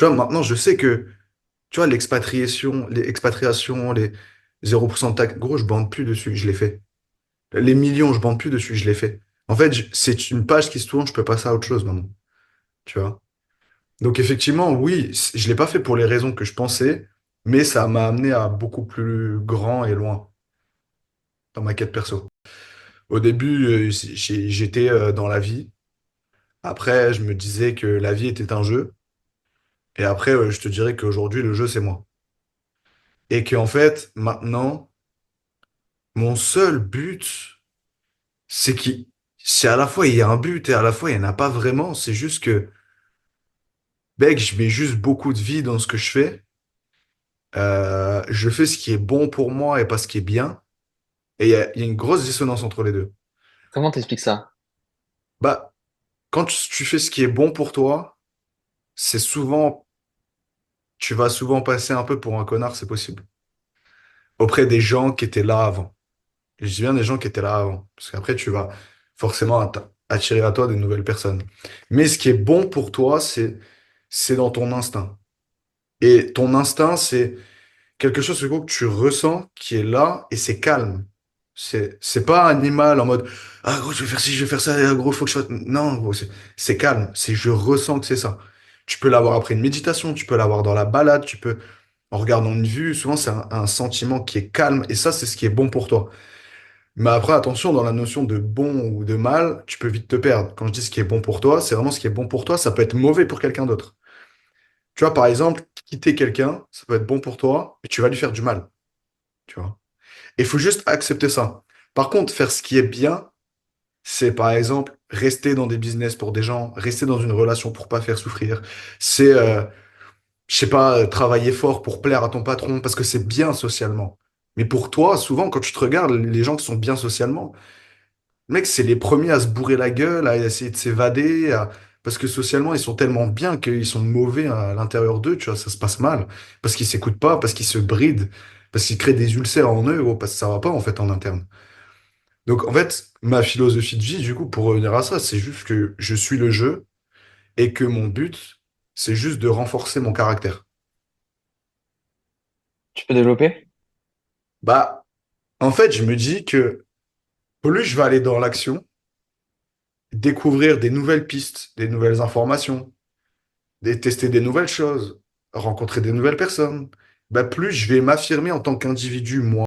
Tu vois, maintenant, je sais que, tu vois, les 0% de taxes, gros, je bande plus dessus, je l'ai fait. Les millions, je bande plus dessus, je l'ai fait. En fait, c'est une page qui se tourne, je peux passer à autre chose maintenant. Tu vois. Donc, effectivement, oui, je l'ai pas fait pour les raisons que je pensais, mais ça m'a amené à beaucoup plus grand et loin dans ma quête perso. Au début, j'étais dans la vie. Après, je me disais que la vie était un jeu. Et après, je te dirais qu'aujourd'hui, le jeu, c'est moi. Et qu'en fait, maintenant, mon seul but, c'est à la fois, il y a un but et à la fois, il n'y en a pas vraiment. C'est juste que, mec, je mets juste beaucoup de vie dans ce que je fais. Je fais ce qui est bon pour moi et pas ce qui est bien. Et il y a une grosse dissonance entre les deux. Comment t'expliques ça? Bah, quand tu fais ce qui est bon pour toi, c'est souvent, tu vas souvent passer un peu pour un connard, c'est possible. Auprès des gens qui étaient là avant. Et je dis bien des gens qui étaient là avant. Parce qu'après, tu vas forcément attirer à toi de nouvelles personnes. Mais ce qui est bon pour toi, c'est dans ton instinct. Et ton instinct, c'est quelque chose que tu ressens qui est là et c'est calme. C'est pas animal en mode ah gros je vais faire ci, je vais faire ça, ah, gros faut que je fasse. Non, gros, c'est calme. C'est je ressens que c'est ça. Tu peux l'avoir après une méditation, tu peux l'avoir dans la balade, tu peux en regardant une vue. Souvent, c'est un sentiment qui est calme et ça, c'est ce qui est bon pour toi. Mais après, attention, dans la notion de bon ou de mal, tu peux vite te perdre. Quand je dis ce qui est bon pour toi, c'est vraiment ce qui est bon pour toi, ça peut être mauvais pour quelqu'un d'autre. Tu vois, par exemple, quitter quelqu'un, ça peut être bon pour toi, mais tu vas lui faire du mal. Tu vois. Il faut juste accepter ça. Par contre, faire ce qui est bien, c'est par exemple rester dans des business pour des gens, rester dans une relation pour pas faire souffrir. C'est, je sais pas, travailler fort pour plaire à ton patron parce que c'est bien socialement. Mais pour toi, souvent, quand tu te regardes, les gens qui sont bien socialement, mec, c'est les premiers à se bourrer la gueule, à essayer de s'évader, parce que socialement, ils sont tellement bien qu'ils sont mauvais à l'intérieur d'eux, tu vois, ça se passe mal, parce qu'ils s'écoutent pas, parce qu'ils se brident, parce qu'ils créent des ulcères en eux, gros, parce que ça va pas, en fait, en interne. Donc, en fait, ma philosophie de vie, du coup, pour revenir à ça, c'est juste que je suis le jeu et que mon but, c'est juste de renforcer mon caractère. Tu peux développer? Bah, en fait, je me dis que plus je vais aller dans l'action, découvrir des nouvelles pistes, des nouvelles informations, tester des nouvelles choses, rencontrer des nouvelles personnes, bah plus je vais m'affirmer en tant qu'individu, moi.